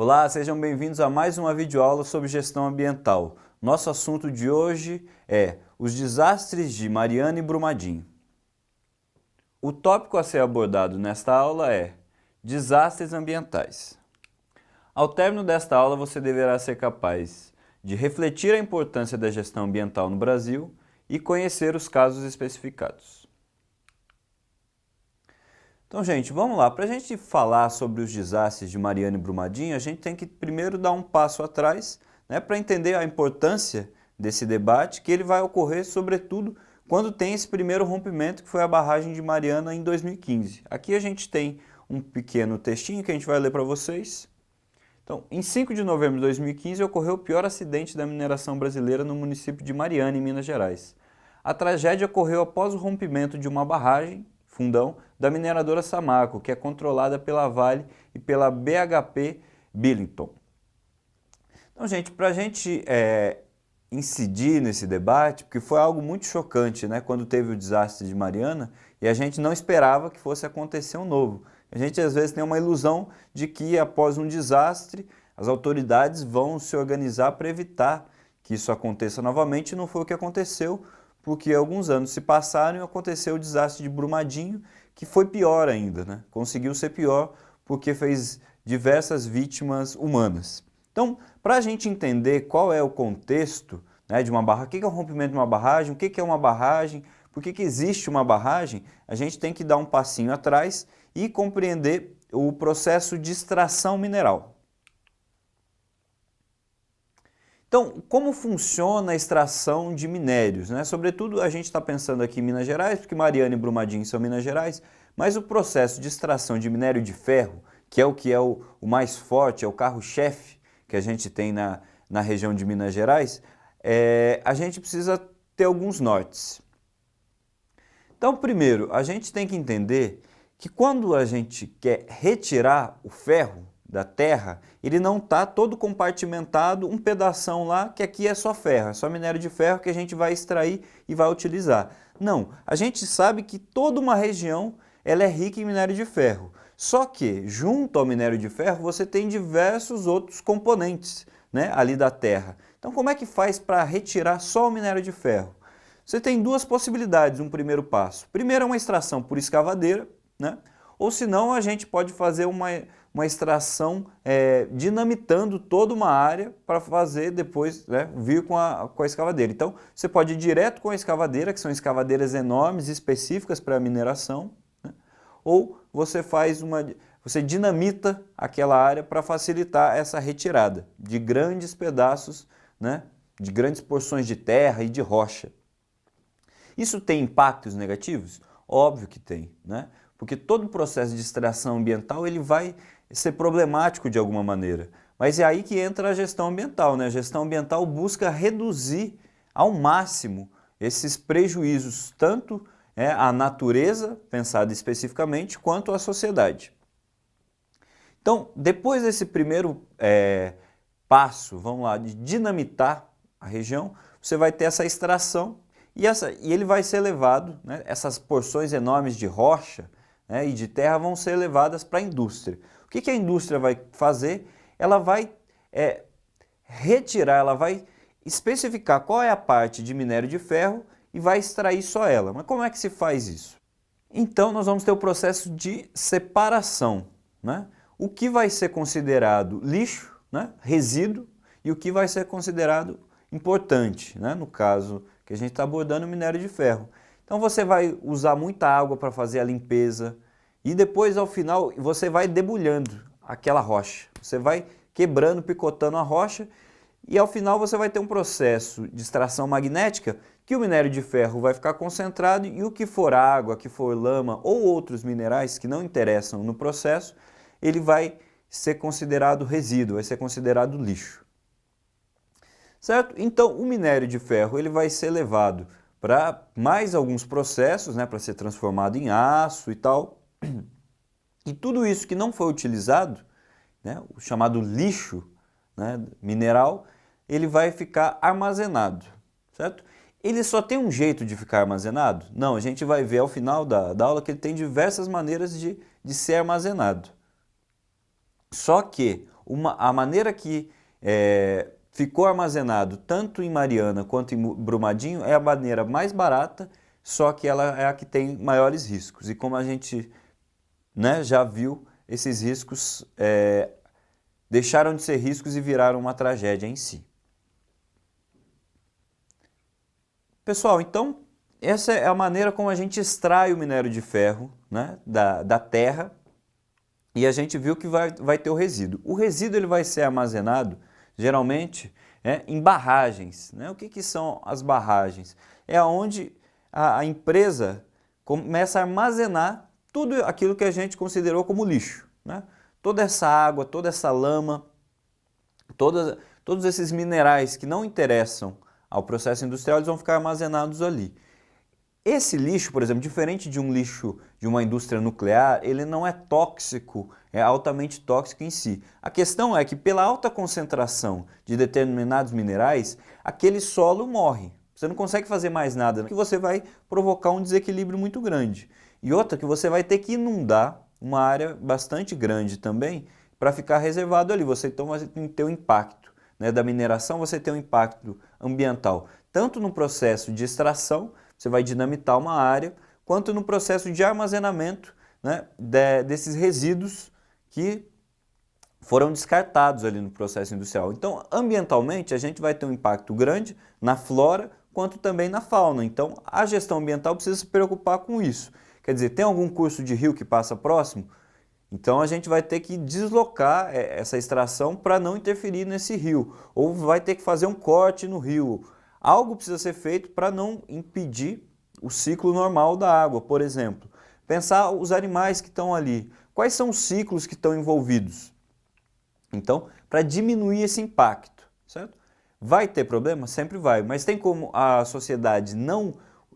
Olá, sejam bem-vindos a mais uma videoaula sobre gestão ambiental. Nosso assunto de hoje é os desastres de Mariana e Brumadinho. O tópico a ser abordado nesta aula é desastres ambientais. Ao término desta aula, você deverá ser capaz de refletir a importância da gestão ambiental no Brasil e conhecer os casos especificados. Então, gente, vamos lá. Para a gente falar sobre os desastres de Mariana e Brumadinho, a gente tem que primeiro dar um passo atrás, né, para entender a importância desse debate, que ele vai ocorrer, sobretudo, quando tem esse primeiro rompimento, que foi a barragem de Mariana em 2015. Aqui a gente tem um pequeno textinho que a gente vai ler para vocês. Então, em 5 de novembro de 2015, ocorreu o pior acidente da mineração brasileira no município de Mariana, em Minas Gerais. A tragédia ocorreu após o rompimento de uma barragem, fundão, da mineradora Samarco, que é controlada pela Vale e pela BHP Billiton. Então, gente, para a gente incidir nesse debate, porque foi algo muito chocante, né, quando teve o desastre de Mariana, e a gente não esperava que fosse acontecer um novo. A gente às vezes tem uma ilusão de que após um desastre, as autoridades vão se organizar para evitar que isso aconteça novamente, e não foi o que aconteceu, porque alguns anos se passaram e aconteceu o desastre de Brumadinho, que foi pior ainda, né? Conseguiu ser pior porque fez diversas vítimas humanas. Então, para a gente entender qual é o contexto, né, de uma barragem, o que é o rompimento de uma barragem, o que é uma barragem, por que existe uma barragem, a gente tem que dar um passinho atrás e compreender o processo de extração mineral. Então, como funciona a extração de minérios, né? Sobretudo a gente está pensando aqui em Minas Gerais, porque Mariana e Brumadinho são Minas Gerais, mas o processo de extração de minério de ferro, que é o mais forte, é o carro-chefe que a gente tem na região de Minas Gerais, a gente precisa ter alguns nortes. Então, primeiro, a gente tem que entender que quando a gente quer retirar o ferro da terra, ele não está todo compartimentado, um pedação lá, que aqui é só ferro, é só minério de ferro que a gente vai extrair e vai utilizar. Não, a gente sabe que toda uma região ela é rica em minério de ferro, só que junto ao minério de ferro você tem diversos outros componentes, né, ali da terra. Então como é que faz para retirar só o minério de ferro? Você tem duas possibilidades, um primeiro passo. Primeiro é uma extração por escavadeira, né? Ou senão a gente pode fazer uma extração dinamitando toda uma área para fazer depois, né, vir com a escavadeira. Então você pode ir direto com a escavadeira, que são escavadeiras enormes, específicas para a mineração, né? Ou você dinamita aquela área para facilitar essa retirada de grandes pedaços, né, de grandes porções de terra e de rocha. Isso tem impactos negativos? Óbvio que tem, né? Porque todo o processo de extração ambiental ele vai ser problemático de alguma maneira. Mas é aí que entra a gestão ambiental, né? A gestão ambiental busca reduzir ao máximo esses prejuízos, tanto à natureza, pensada especificamente, quanto à sociedade. Então, depois desse primeiro passo, vamos lá, de dinamitar a região, você vai ter essa extração e ele vai ser levado, né, essas porções enormes de rocha, né, e de terra vão ser levadas para a indústria. O que a indústria vai fazer? Ela vai retirar, ela vai especificar qual é a parte de minério de ferro e vai extrair só ela. Mas como é que se faz isso? Então nós vamos ter o processo de separação, né? O que vai ser considerado lixo, né, resíduo, e o que vai ser considerado importante, né, no caso que a gente está abordando o minério de ferro. Então você vai usar muita água para fazer a limpeza e depois ao final você vai debulhando aquela rocha. Você vai quebrando, picotando a rocha e ao final você vai ter um processo de extração magnética que o minério de ferro vai ficar concentrado e o que for água, que for lama ou outros minerais que não interessam no processo, ele vai ser considerado resíduo, vai ser considerado lixo. Certo? Então o minério de ferro ele vai ser levado para mais alguns processos, né, para ser transformado em aço e tal. E tudo isso que não foi utilizado, né, o chamado lixo, né, mineral, ele vai ficar armazenado, certo? Ele só tem um jeito de ficar armazenado? Não, a gente vai ver ao final da aula que ele tem diversas maneiras de ser armazenado. Só que a maneira que ficou armazenado tanto em Mariana quanto em Brumadinho é a maneira mais barata, só que ela é a que tem maiores riscos. E como a gente, né, já viu, esses riscos deixaram de ser riscos e viraram uma tragédia em si. Pessoal, então essa é a maneira como a gente extrai o minério de ferro, né, da terra, e a gente viu que vai ter o resíduo. O resíduo ele vai ser armazenado geralmente em barragens, né? O que são as barragens? É onde a empresa começa a armazenar tudo aquilo que a gente considerou como lixo, né? Toda essa água, toda essa lama, todos esses minerais que não interessam ao processo industrial, eles vão ficar armazenados ali. Esse lixo, por exemplo, diferente de um lixo de uma indústria nuclear, ele não é tóxico, é altamente tóxico em si. A questão é que pela alta concentração de determinados minerais, aquele solo morre. Você não consegue fazer mais nada, que você vai provocar um desequilíbrio muito grande. E outra, que você vai ter que inundar uma área bastante grande também para ficar reservado ali. Você então vai ter um impacto, né, da mineração, você tem um impacto ambiental, tanto no processo de extração, você vai dinamitar uma área, quanto no processo de armazenamento, né, desses resíduos que foram descartados ali no processo industrial. Então, ambientalmente, a gente vai ter um impacto grande na flora, quanto também na fauna. Então, a gestão ambiental precisa se preocupar com isso. Quer dizer, tem algum curso de rio que passa próximo? Então, a gente vai ter que deslocar essa extração para não interferir nesse rio, ou vai ter que fazer um corte no rio. Algo precisa ser feito para não impedir o ciclo normal da água, por exemplo. Pensar os animais que estão ali. Quais são os ciclos que estão envolvidos? Então, para diminuir esse impacto, certo? Vai ter problema? Sempre vai, mas tem como a sociedade não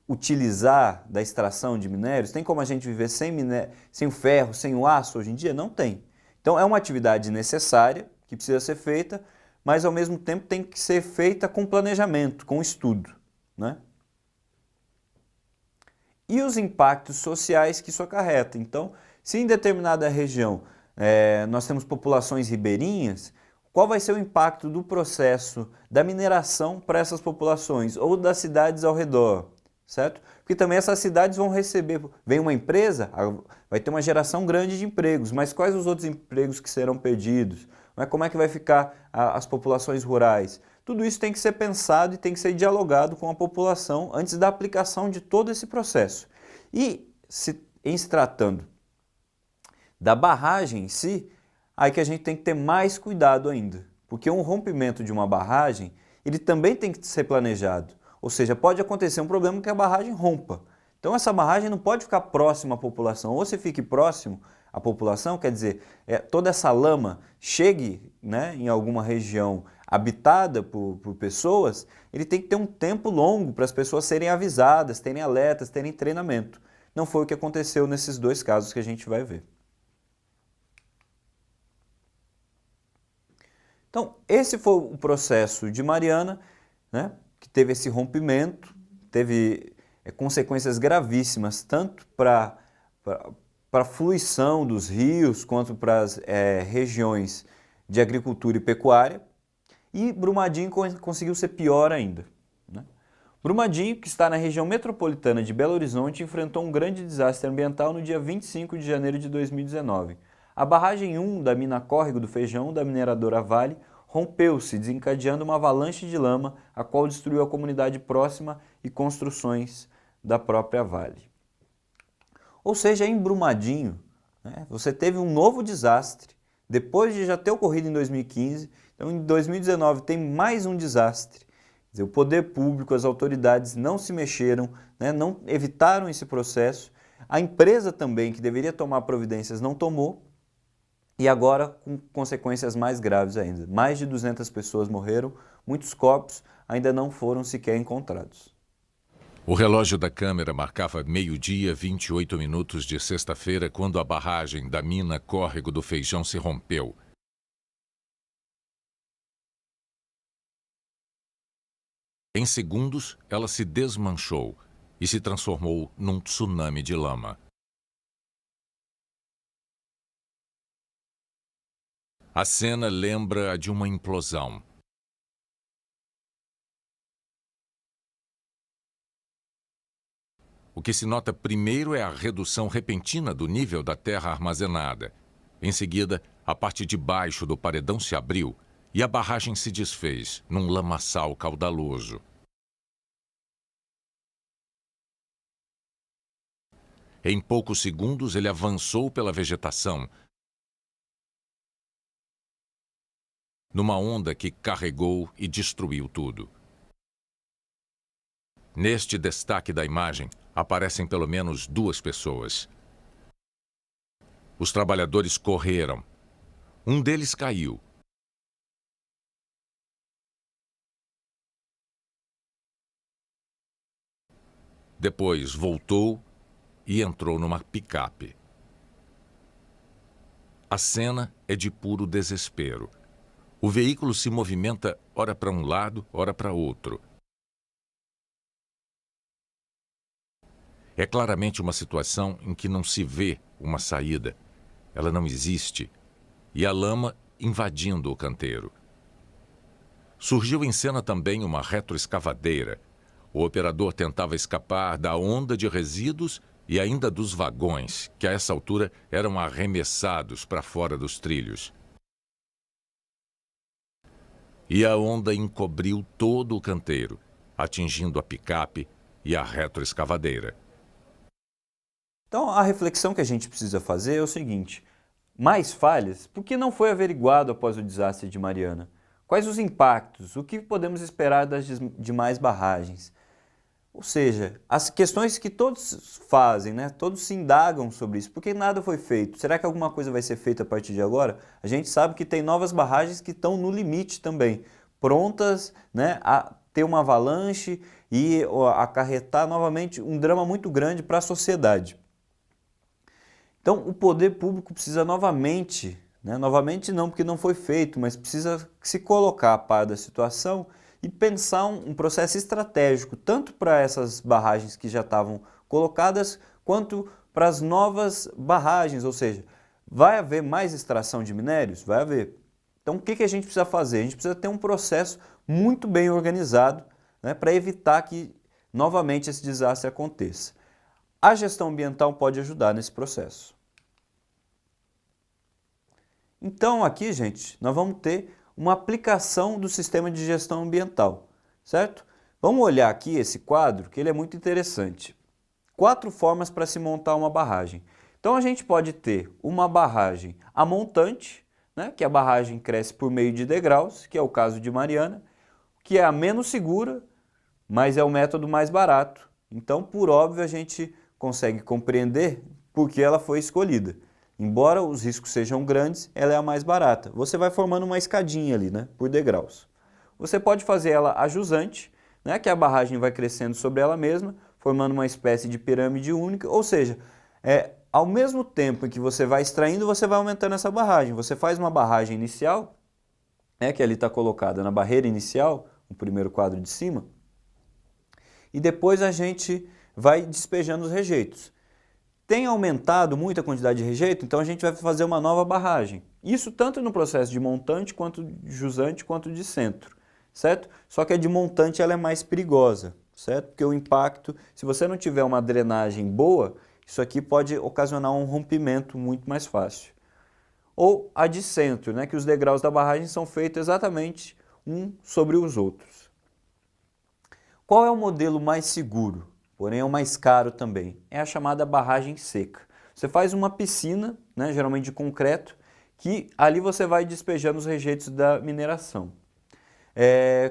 utilizar da extração de minérios? Tem como a gente viver sem o ferro, sem o aço hoje em dia? Não tem. Então, é uma atividade necessária, que precisa ser feita, mas ao mesmo tempo tem que ser feita com planejamento, com estudo, né? E os impactos sociais que isso acarreta. Então, se em determinada região nós temos populações ribeirinhas, qual vai ser o impacto do processo da mineração para essas populações ou das cidades ao redor, certo? Porque também essas cidades vão receber, vem uma empresa, vai ter uma geração grande de empregos, mas quais os outros empregos que serão perdidos? Como é que vai ficar as populações rurais? Tudo isso tem que ser pensado e tem que ser dialogado com a população antes da aplicação de todo esse processo. E em se tratando da barragem em si, aí que a gente tem que ter mais cuidado ainda, porque um rompimento de uma barragem, ele também tem que ser planejado. Ou seja, pode acontecer um problema que a barragem rompa. Então essa barragem não pode ficar próxima à população, ou se fique próximo à população, quer dizer, toda essa lama chegue, né, em alguma região habitada por pessoas, ele tem que ter um tempo longo para as pessoas serem avisadas, terem alertas, terem treinamento. Não foi o que aconteceu nesses dois casos que a gente vai ver. Então, esse foi o processo de Mariana, né, que teve esse rompimento, teve consequências gravíssimas, tanto para a fluição dos rios, quanto para as regiões de agricultura e pecuária, e Brumadinho conseguiu ser pior ainda, né? Brumadinho, que está na região metropolitana de Belo Horizonte, enfrentou um grande desastre ambiental no dia 25 de janeiro de 2019. A barragem 1 da mina Córrego do Feijão, da mineradora Vale, rompeu-se, desencadeando uma avalanche de lama, a qual destruiu a comunidade próxima e construções da própria Vale. Ou seja, em Brumadinho, né, você teve um novo desastre, depois de já ter ocorrido em 2015, então em 2019 tem mais um desastre. Quer dizer, o poder público, as autoridades não se mexeram, né, não evitaram esse processo, a empresa também, que deveria tomar providências, não tomou, e agora com consequências mais graves ainda. Mais de 200 pessoas morreram, muitos corpos ainda não foram sequer encontrados. O relógio da câmera marcava 12h, 28 minutos de sexta-feira, quando a barragem da mina Córrego do Feijão se rompeu. Em segundos, ela se desmanchou e se transformou num tsunami de lama. A cena lembra a de uma implosão. O que se nota primeiro é a redução repentina do nível da terra armazenada. Em seguida, a parte de baixo do paredão se abriu e a barragem se desfez num lamaçal caudaloso. Em poucos segundos, ele avançou pela vegetação, numa onda que carregou e destruiu tudo. Neste destaque da imagem, aparecem pelo menos 2 pessoas. Os trabalhadores correram. Um deles caiu. Depois voltou e entrou numa picape. A cena é de puro desespero. O veículo se movimenta ora para um lado, ora para outro. É claramente uma situação em que não se vê uma saída. Ela não existe. E a lama invadindo o canteiro. Surgiu em cena também uma retroescavadeira. O operador tentava escapar da onda de resíduos e ainda dos vagões, que a essa altura eram arremessados para fora dos trilhos. E a onda encobriu todo o canteiro, atingindo a picape e a retroescavadeira. Então, a reflexão que a gente precisa fazer é o seguinte: mais falhas? Por que não foi averiguado após o desastre de Mariana? Quais os impactos? O que podemos esperar das demais barragens? Ou seja, as questões que todos fazem, né? Todos se indagam sobre isso. Por que nada foi feito? Será que alguma coisa vai ser feita a partir de agora? A gente sabe que tem novas barragens que estão no limite também, prontas, né, a ter uma avalanche e acarretar novamente um drama muito grande para a sociedade. Então, o poder público precisa novamente, né, novamente não porque não foi feito, mas precisa se colocar a par da situação e pensar um processo estratégico, tanto para essas barragens que já estavam colocadas, quanto para as novas barragens, ou seja, vai haver mais extração de minérios? Vai haver. Então, o que a gente precisa fazer? A gente precisa ter um processo muito bem organizado, né, para evitar que novamente esse desastre aconteça. A gestão ambiental pode ajudar nesse processo. Então aqui, gente, nós vamos ter uma aplicação do sistema de gestão ambiental, certo? Vamos olhar aqui esse quadro, que ele é muito interessante. 4 formas para se montar uma barragem. Então a gente pode ter uma barragem a montante, né, que a barragem cresce por meio de degraus, que é o caso de Mariana, que é a menos segura, mas é o método mais barato. Então, por óbvio, a gente consegue compreender por que ela foi escolhida. Embora os riscos sejam grandes, ela é a mais barata. Você vai formando uma escadinha ali, né, por degraus. Você pode fazer ela a jusante, né, que a barragem vai crescendo sobre ela mesma, formando uma espécie de pirâmide única, ou seja, ao mesmo tempo em que você vai extraindo, você vai aumentando essa barragem. Você faz uma barragem inicial, né, que ali está colocada na barreira inicial, o primeiro quadro de cima, e depois a gente vai despejando os rejeitos. Tem aumentado muito a quantidade de rejeito, então a gente vai fazer uma nova barragem. Isso tanto no processo de montante, quanto de jusante, quanto de centro, certo? Só que a de montante ela é mais perigosa, certo? Porque o impacto, se você não tiver uma drenagem boa, isso aqui pode ocasionar um rompimento muito mais fácil. Ou a de centro, né? Que os degraus da barragem são feitos exatamente um sobre os outros. Qual é o modelo mais seguro? Porém é o mais caro também, é a chamada barragem seca. Você faz uma piscina, né, geralmente de concreto, que ali você vai despejando os rejeitos da mineração.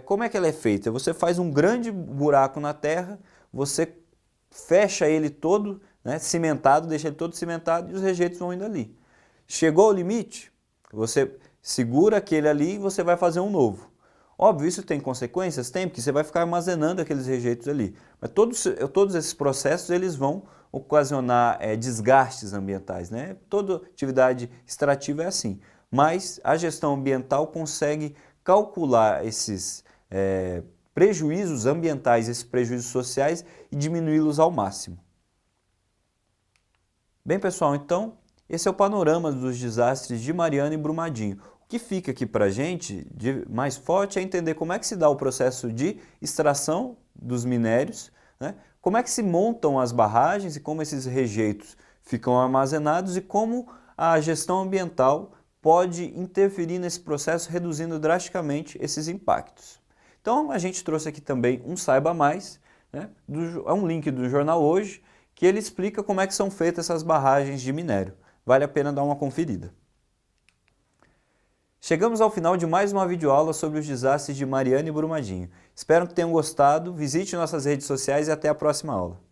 Como é que ela é feita? Você faz um grande buraco na terra, você fecha ele todo, né, cimentado, deixa ele todo cimentado e os rejeitos vão indo ali. Chegou ao limite, você segura aquele ali e você vai fazer um novo. Óbvio, isso tem consequências? Tem, porque você vai ficar armazenando aqueles rejeitos ali. Mas todos esses processos eles vão ocasionar desgastes ambientais, né? Toda atividade extrativa é assim. Mas a gestão ambiental consegue calcular esses prejuízos ambientais, esses prejuízos sociais e diminuí-los ao máximo. Bem, pessoal, então, esse é o panorama dos desastres de Mariana e Brumadinho. O que fica aqui para a gente de mais forte é entender como é que se dá o processo de extração dos minérios, né? Como é que se montam as barragens e como esses rejeitos ficam armazenados e como a gestão ambiental pode interferir nesse processo, reduzindo drasticamente esses impactos. Então a gente trouxe aqui também um Saiba Mais, né? É um link do jornal Hoje, que ele explica como é que são feitas essas barragens de minério. Vale a pena dar uma conferida. Chegamos ao final de mais uma videoaula sobre os desastres de Mariana e Brumadinho. Espero que tenham gostado, visite nossas redes sociais e até a próxima aula.